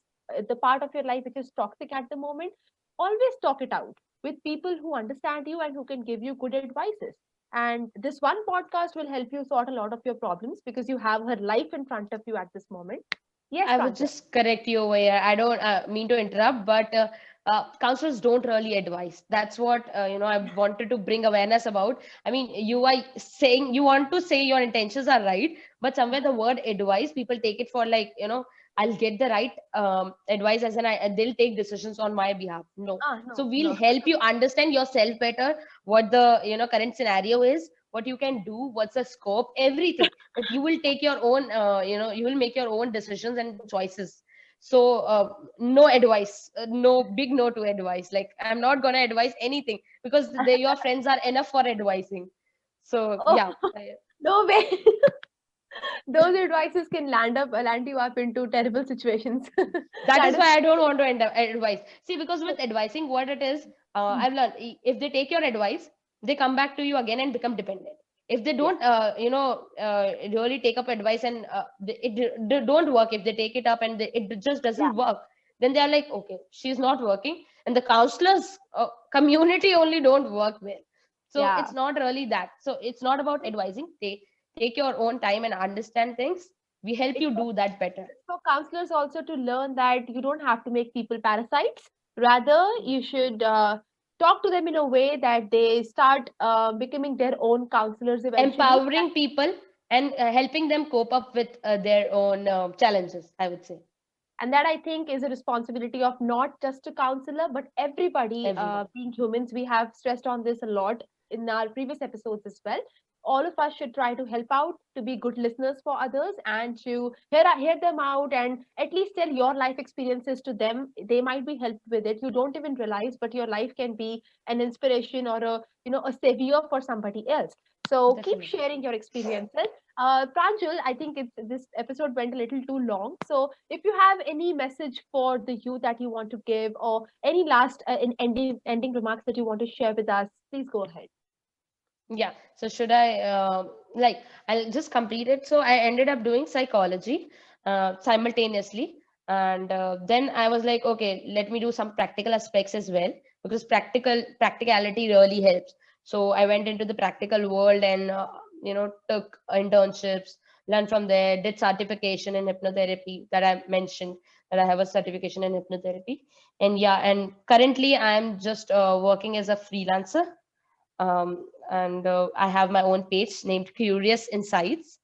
the part of your life which is toxic at the moment, always talk it out with people who understand you and who can give you good advices. And this one podcast will help you sort a lot of your problems because you have her life in front of you at this moment. Yes, I would Pranjal. just correct you over here. I don't mean to interrupt, but counselors don't really advise. That's what I wanted to bring awareness about. I mean, you are saying you want to say your intentions are right, but somewhere the word advice, people take it for like I'll get the right advice as they'll take decisions on my behalf. No, Ah, so no, we'll no. help you understand yourself better, what the current scenario is, what you can do, what's the scope, everything, but you will take your own you will make your own decisions and choices. So no advice, no, big no to advice. Like, I'm not going to advise anything because your friends are enough for advising. So Oh, yeah. no way. Those advices can land you up into terrible situations. That That is is. why I don't want to advise. See, because with advising, what it is, I've learned, if they take your advice, they come back to you again and become dependent. If they Yes. don't really take up advice and they don't work, if they take it up and it just Yeah. doesn't work, then they're like, okay, she's not working, and the counselors community only don't work well. So Yeah. it's not really that. So it's not about advising. Take your own time and understand things. We help It's you for, do that better. it's for counselors also to learn that you don't have to make people parasites. Rather, you should talk to them in a way that they start becoming their own counselors eventually. Empowering people and helping them cope up with their own challenges, I would say. And that I think is a responsibility of not just a counselor but everybody. Everybody. Being humans, we have stressed on this a lot in our previous episodes as well. All of us should try to help out, to be good listeners for others, and to hear them out, and at least tell your life experiences to them. They might be helped with it, you don't even realize, but your life can be an inspiration or a, a savior for somebody else. So keep Definitely. sharing your experiences. Pranjul, I think this episode went a little too long. So, if you have any message for the youth that you want to give, or any last ending remarks that you want to share with us, please go ahead. Yeah. So should I like I'll just complete it. So I ended up doing psychology simultaneously, and then I was like, okay, let me do some practical aspects as well, because practicality really helps. So I went into the practical world and took internships, learned from there, did certification in hypnotherapy that I mentioned, that I have a certification in hypnotherapy, and yeah, and currently I'm just working as a freelancer, and I have my own page named Curious Insights.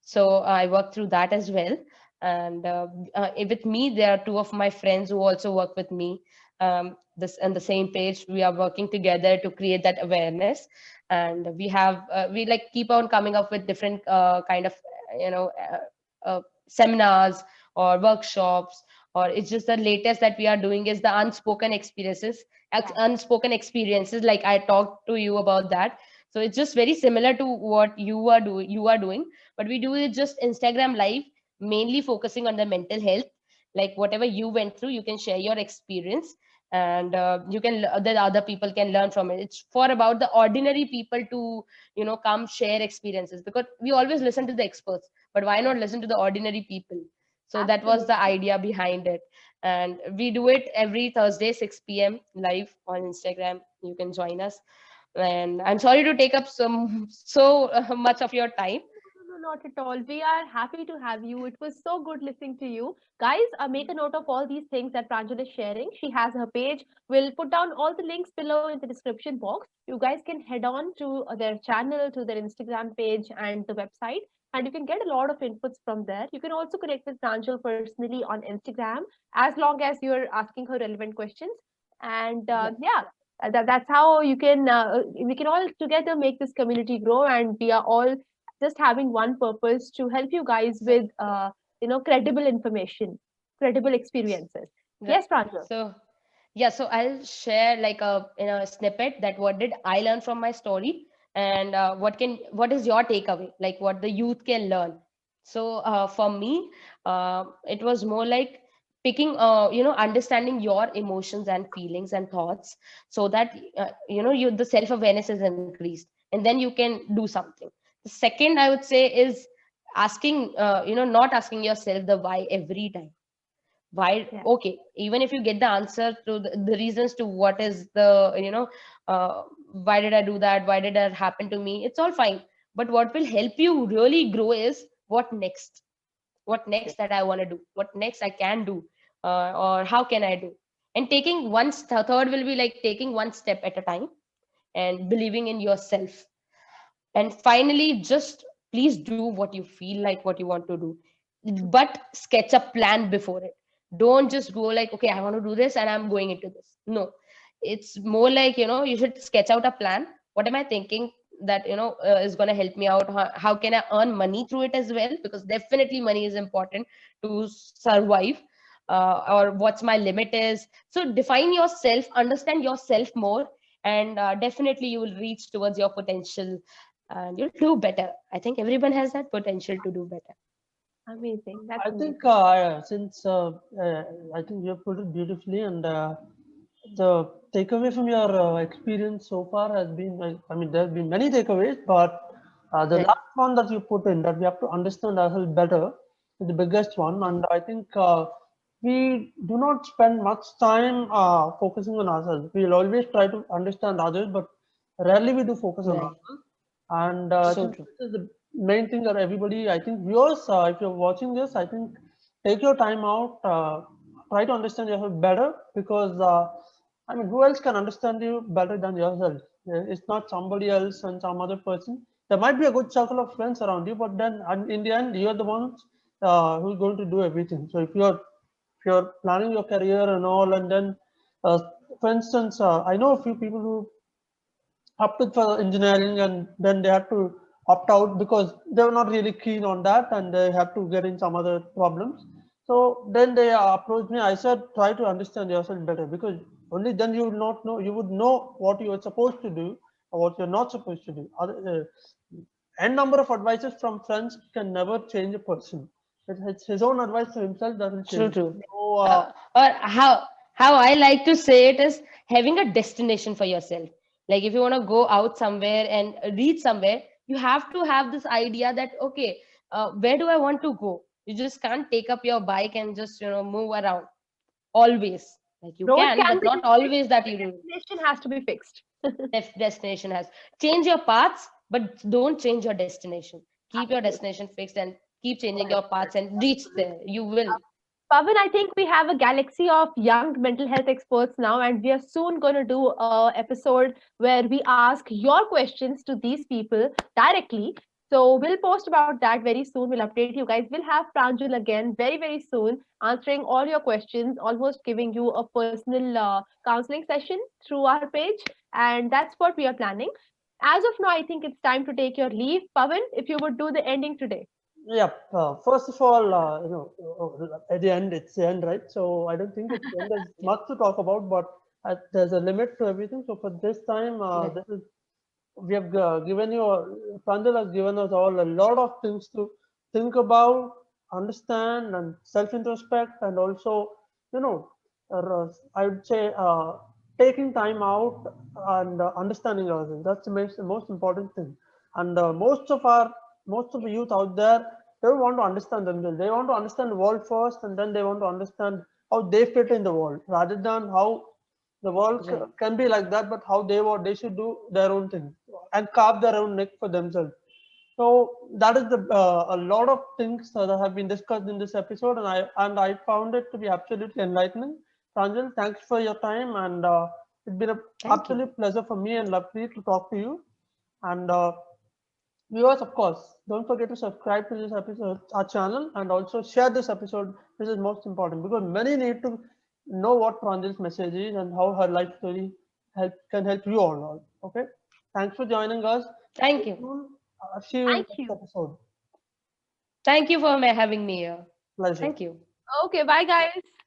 So I work through that as well. And with me, there are two of my friends who also work with me. This on the same page, we are working together to create that awareness, and we like keep on coming up with different kind of you know seminars or workshops, or it's just the latest that we are doing is the Yeah. unspoken experiences, like I talked to you about that. So it's just very similar to what you are doing, but we do it just Instagram live, mainly focusing on the mental health. Like whatever you went through, you can share your experience, and the other people can learn from it. It's for about the ordinary people to come share experiences, because we always listen to the experts, but why not listen to the ordinary people? So that was the Absolutely. idea behind it. And we do it every Thursday 6 p.m. live on Instagram. You can join us, and I'm sorry to take up much of your time. No, no, not at all. We are happy to have you. It was so good listening to you. Guys, make a note of all these things that Pranjal is sharing. She has her page. We'll put down all the links below in the description box. You guys can head on to their channel, to their Instagram page, and the website. And you can get a lot of inputs from there. You can also connect with Pranjal personally on Instagram, as long as you're asking her relevant questions. And Yeah. yeah, that's how we can all together make this community grow, and we are all just having one purpose: to help you guys So with credible information, credible experiences. right. Yes, Pranjal. So yeah, so I'll share like a snippet that what did I learn from my story, and what is your takeaway, like what the youth can learn. So for me, it was more like picking understanding your emotions and feelings and thoughts, so that the self awareness is increased, and then you can do something. The second, I would say, is asking not asking yourself the why every time. Why? Yeah. Okay, even if you get the answer to the reasons to what is the why did I do that, why did that happen to me, it's all fine. But what will help you really grow is what next, what Yeah. next that I want to do, what next I can do, or how can I do. And taking third will be like taking one step at a time and believing in yourself. And finally, just please do what you feel like, what you want to do, but sketch a plan before it. Don't just go like, okay, I want to do this and I'm going into this. No, it's more like, you should sketch out a plan. What am I thinking that is going to help me out? How can I earn money through it as well, because definitely money is important to survive. Or what's my limit is. So define yourself, understand yourself more, and definitely you will reach towards your potential, and you'll do better. I think everyone has that potential to do better. Amazing. That's I think amazing. since I think you have put it beautifully, and the takeaway from your experience so far has been, I mean, there have been many takeaways, but the Right. last one that you put in, that we have to understand ourselves better, is the biggest one. And I think we do not spend much time focusing on ourselves. We'll always try to understand others, but rarely we do focus on Right. ourselves. And I So think true. this is the main thing that everybody, I think viewers, if you're watching this, I think take your time out, try to understand yourself better, because I mean, who else can understand you better than yourself? It's not somebody else and some other person. There might be a good circle of friends around you, but then in the end, you're the ones who's going to do everything. So if you're planning your career and all, and then uh, for instance, I know a few people who opted for engineering and then they had to opt out because they were not really keen on that and they had to get in some other problems. So then they approached me. I said, try to understand yourself better, because only then you would not know, you would know what you are supposed to do or what you're not supposed to do. N number of advices from friends can never change a person. It's his own advice to himself that will True, change. true. So Or how I like to say it is having a destination for yourself. Like if you want to go out somewhere and reach somewhere, you have to have this idea that okay, where do I want to go? You just can't take up your bike and just move around always. Like you Road can, can but be not fixed, always that but you do. destination has to be fixed. Destination has change your paths, but don't change your destination. Keep your Absolutely. destination fixed and keep changing correct, your paths and reach correct. there. You will. Pavan, I think we have a galaxy of young mental health experts now, and we are soon going to do a episode where we ask your questions to these people directly. So we'll post about that very soon. We'll update you guys. We'll have Pranjul again very, very soon, answering all your questions, almost giving you a personal counseling session through our page. And that's what we are planning. As of now, I think it's time to take your leave. Pavan, if you would do the ending today. Yeah, first of all, at the end, it's the end, right? So I don't think it's the end. There's much to talk about, but there's a limit to everything. So for this time, Right. this is we have given you, Pranjal has given us all a lot of things to think about, understand, and self-introspect, and also, you know, I would say taking time out and understanding ourselves. That's the most important thing. And most of the youth out there, they don't want to understand themselves. They want to understand the world first, and then they want to understand how they fit in the world, rather than how the world Right. can be like that, but how they should do their own thing and carve their own niche for themselves. So that is a lot of things that have been discussed in this episode, and I found it to be absolutely enlightening. Pranjal, thanks for your time, and it's been an Thank you. absolute pleasure for me and lovely to talk to you. And viewers, of course, don't forget to subscribe to this episode, our channel, and also share this episode. This is most important because many need to know what Pranjal's message is and how her life story can help you all. Okay, thanks for joining us. Thank Stay you. tuned. See you in Thank the next you. episode. Thank you for having me here. Pleasure. Thank you. Okay, bye, guys.